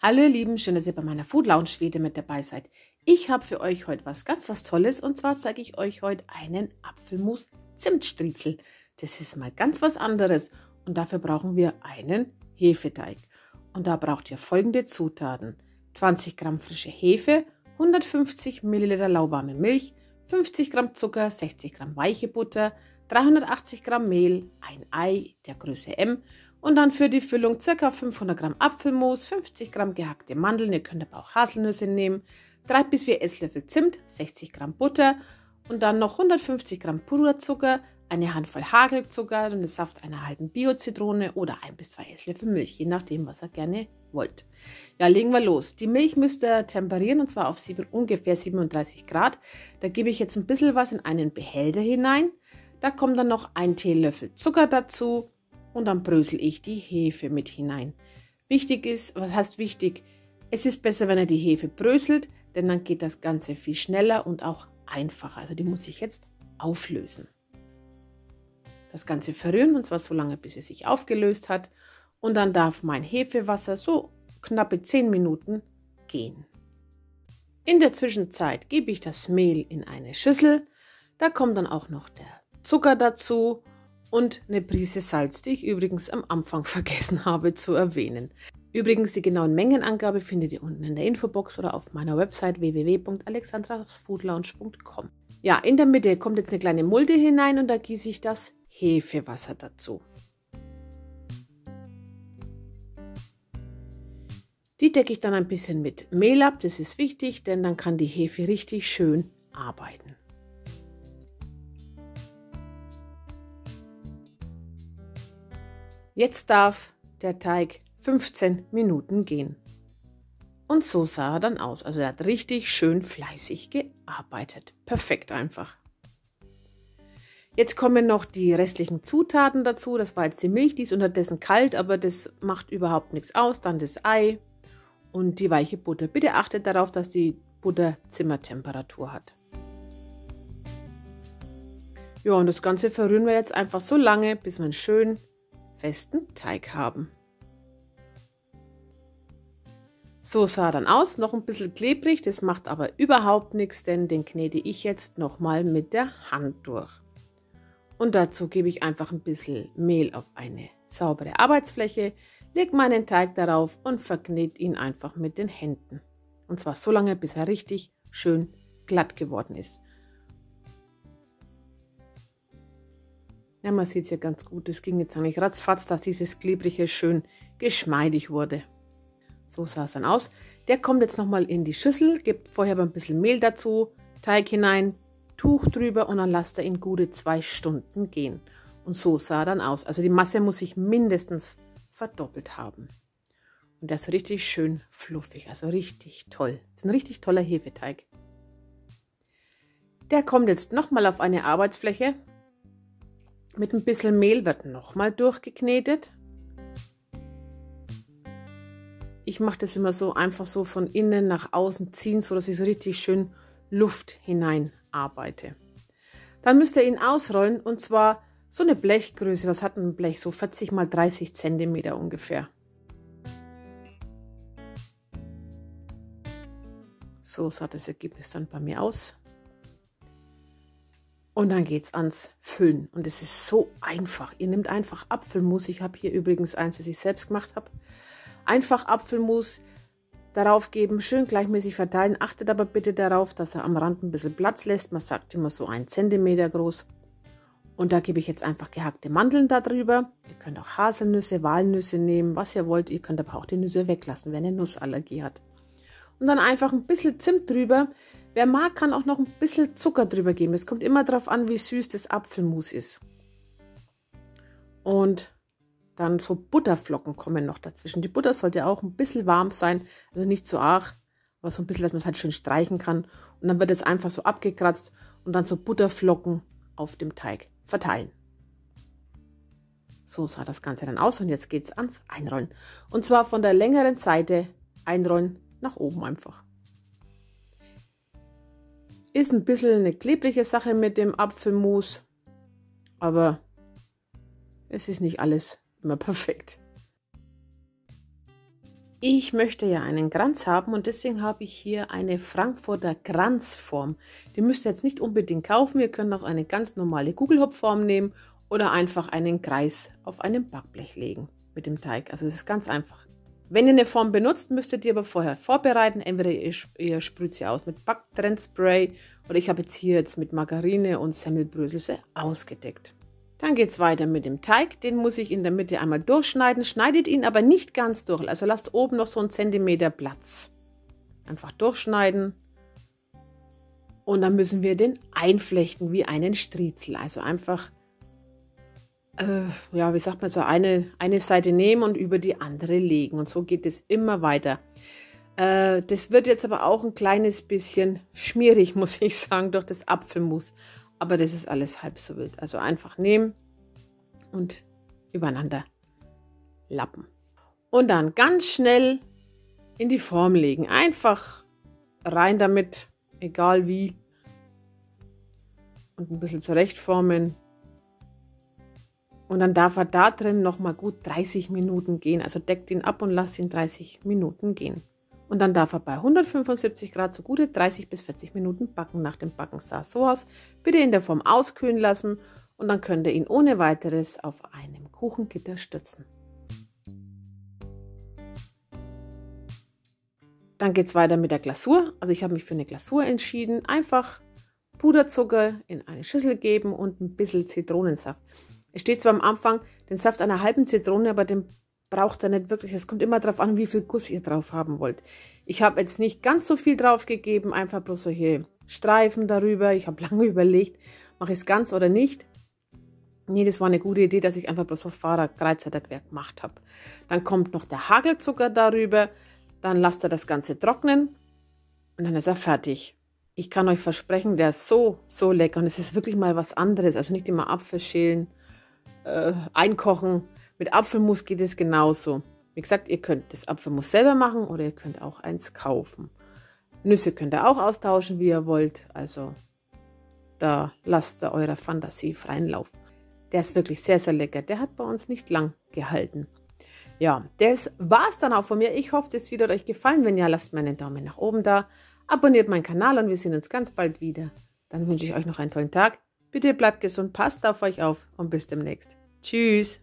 Hallo ihr Lieben, schön, dass ihr bei meiner Food Lounge wieder mit dabei seid. Ich habe für euch heute was Tolles und zwar zeige ich euch heute einen Apfelmus-Zimtstriezel. Das ist mal ganz was anderes und dafür brauchen wir einen Hefeteig. Und da braucht ihr folgende Zutaten: 20 Gramm frische Hefe, 150 Milliliter lauwarme Milch, 50 Gramm Zucker, 60 Gramm weiche Butter, 380 Gramm Mehl, ein Ei der Größe M und dann für die Füllung ca. 500 Gramm Apfelmus, 50 Gramm gehackte Mandeln, ihr könnt aber auch Haselnüsse nehmen, 3 bis 4 Esslöffel Zimt, 60 Gramm Butter und dann noch 150 Gramm Puderzucker, eine Handvoll Hagelzucker und den Saft einer halben Bio-Zitrone oder 1 bis 2 Esslöffel Milch, je nachdem, was ihr gerne wollt. Ja, legen wir los. Die Milch müsst ihr temperieren und zwar auf ungefähr 37 Grad. Da gebe ich jetzt ein bisschen was in einen Behälter hinein. Da kommt dann noch ein Teelöffel Zucker dazu und dann brösel ich die Hefe mit hinein. Wichtig ist, was heißt wichtig? Es ist besser, wenn ihr die Hefe bröselt, denn dann geht das Ganze viel schneller und auch einfacher. Also die muss ich jetzt auflösen. Das Ganze verrühren und zwar so lange, bis es sich aufgelöst hat. Und dann darf mein Hefewasser so knappe 10 Minuten gehen. In der Zwischenzeit gebe ich das Mehl in eine Schüssel. Da kommt dann auch noch der Zucker dazu und eine Prise Salz, die ich übrigens am Anfang vergessen habe zu erwähnen. Übrigens, die genauen Mengenangabe findet ihr unten in der Infobox oder auf meiner Website www.alexandrasfoodlounge.com. Ja, in der Mitte kommt jetzt eine kleine Mulde hinein und da gieße ich das Hefewasser dazu. Die decke ich dann ein bisschen mit Mehl ab, das ist wichtig, denn dann kann die Hefe richtig schön arbeiten. Jetzt darf der Teig 15 Minuten gehen. Und so sah er dann aus. Also er hat richtig schön fleißig gearbeitet. Perfekt einfach. Jetzt kommen noch die restlichen Zutaten dazu. Das war jetzt die Milch, die ist unterdessen kalt, aber das macht überhaupt nichts aus. Dann das Ei und die weiche Butter. Bitte achtet darauf, dass die Butter Zimmertemperatur hat. Ja, und das Ganze verrühren wir jetzt einfach so lange, bis wir einen schönen festen Teig haben. So sah er dann aus, noch ein bisschen klebrig, das macht aber überhaupt nichts, denn den knete ich jetzt nochmal mit der Hand durch. Und dazu gebe ich einfach ein bisschen Mehl auf eine saubere Arbeitsfläche, lege meinen Teig darauf und verknete ihn einfach mit den Händen. Und zwar so lange, bis er richtig schön glatt geworden ist. Ja, man sieht es ja ganz gut, es ging jetzt eigentlich ratzfatz, dass dieses Klebrige schön geschmeidig wurde. So sah es dann aus. Der kommt jetzt nochmal in die Schüssel, gebt vorher aber ein bisschen Mehl dazu, Teig hinein, Tuch drüber und dann lasst er ihn gute 2 Stunden gehen. Und so sah er dann aus. Also die Masse muss sich mindestens verdoppelt haben. Und der ist richtig schön fluffig, also richtig toll. Das ist ein richtig toller Hefeteig. Der kommt jetzt nochmal auf eine Arbeitsfläche. Mit ein bisschen Mehl wird nochmal durchgeknetet. Ich mache das immer so einfach so von innen nach außen ziehen, so dass ich so richtig schön Luft hinein arbeite. Dann müsst ihr ihn ausrollen und zwar so eine Blechgröße. Was hat ein Blech? So 40 mal 30 cm ungefähr. So sah das Ergebnis dann bei mir aus. Und dann geht es ans Füllen. Und es ist so einfach. Ihr nehmt einfach Apfelmus. Ich habe hier übrigens eins, das ich selbst gemacht habe. Einfach Apfelmus darauf geben, schön gleichmäßig verteilen. Achtet aber bitte darauf, dass er am Rand ein bisschen Platz lässt. Man sagt immer so 1 cm groß. Und da gebe ich jetzt einfach gehackte Mandeln darüber. Ihr könnt auch Haselnüsse, Walnüsse nehmen, was ihr wollt. Ihr könnt aber auch die Nüsse weglassen, wenn ihr Nussallergie hat. Und dann einfach ein bisschen Zimt drüber. Wer mag, kann auch noch ein bisschen Zucker drüber geben. Es kommt immer darauf an, wie süß das Apfelmus ist. Und dann so Butterflocken kommen noch dazwischen. Die Butter sollte auch ein bisschen warm sein, also nicht zu arg, aber so ein bisschen, dass man es halt schön streichen kann. Und dann wird es einfach so abgekratzt und dann so Butterflocken auf dem Teig verteilen. So sah das Ganze dann aus und jetzt geht es ans Einrollen. Und zwar von der längeren Seite einrollen nach oben einfach. Ist ein bisschen eine klebrige Sache mit dem Apfelmus, aber es ist nicht alles immer perfekt. Ich möchte ja einen Kranz haben und deswegen habe ich hier eine Frankfurter Kranzform. Die müsst ihr jetzt nicht unbedingt kaufen. Ihr könnt auch eine ganz normale Kugelhopfform nehmen oder einfach einen Kreis auf einem Backblech legen mit dem Teig. Also das ist ganz einfach. Wenn ihr eine Form benutzt, müsstet ihr aber vorher vorbereiten. Entweder ihr sprüht sie aus mit Backtrennspray oder ich habe jetzt mit Margarine und Semmelbrösel ausgedeckt. Dann geht es weiter mit dem Teig. Den muss ich in der Mitte einmal durchschneiden. Schneidet ihn aber nicht ganz durch. Also lasst oben noch so einen Zentimeter Platz. Einfach durchschneiden. Und dann müssen wir den einflechten wie einen Striezel. Also einfach, wie sagt man so, eine Seite nehmen und über die andere legen. Und so geht es immer weiter. Das wird jetzt aber auch ein kleines bisschen schmierig, muss ich sagen, durch das Apfelmus. Aber das ist alles halb so wild. Also einfach nehmen und übereinander lappen. Und dann ganz schnell in die Form legen. Einfach rein damit, egal wie. Und ein bisschen zurechtformen. Und dann darf er da drin nochmal gut 30 Minuten gehen. Also deckt ihn ab und lasst ihn 30 Minuten gehen. Und dann darf er bei 175 Grad so gute 30 bis 40 Minuten backen. Nach dem Backen sah es so aus. Bitte in der Form auskühlen lassen und dann könnt ihr ihn ohne weiteres auf einem Kuchengitter stützen. Dann geht es weiter mit der Glasur. Also ich habe mich für eine Glasur entschieden. Einfach Puderzucker in eine Schüssel geben und ein bisschen Zitronensaft. Es steht zwar am Anfang den Saft einer halben Zitrone, aber den braucht er nicht wirklich. Es kommt immer darauf an, wie viel Guss ihr drauf haben wollt. Ich habe jetzt nicht ganz so viel drauf gegeben, einfach bloß solche Streifen darüber. Ich habe lange überlegt, mache ich es ganz oder nicht. Nee, das war eine gute Idee, dass ich einfach bloß auf Freizeitwerk gemacht habe. Dann kommt noch der Hagelzucker darüber. Dann lasst ihr das Ganze trocknen und dann ist er fertig. Ich kann euch versprechen, der ist so lecker und es ist wirklich mal was anderes. Also nicht immer Apfel schälen, einkochen. Mit Apfelmus geht es genauso. Wie gesagt, ihr könnt das Apfelmus selber machen oder ihr könnt auch eins kaufen. Nüsse könnt ihr auch austauschen, wie ihr wollt. Also da lasst ihr eurer Fantasie freien Lauf. Der ist wirklich sehr, sehr lecker. Der hat bei uns nicht lang gehalten. Ja, das war's dann auch von mir. Ich hoffe, das Video hat euch gefallen. Wenn ja, lasst mir einen Daumen nach oben da. Abonniert meinen Kanal und wir sehen uns ganz bald wieder. Dann wünsche ich euch noch einen tollen Tag. Bitte bleibt gesund, passt auf euch auf und bis demnächst. Tschüss.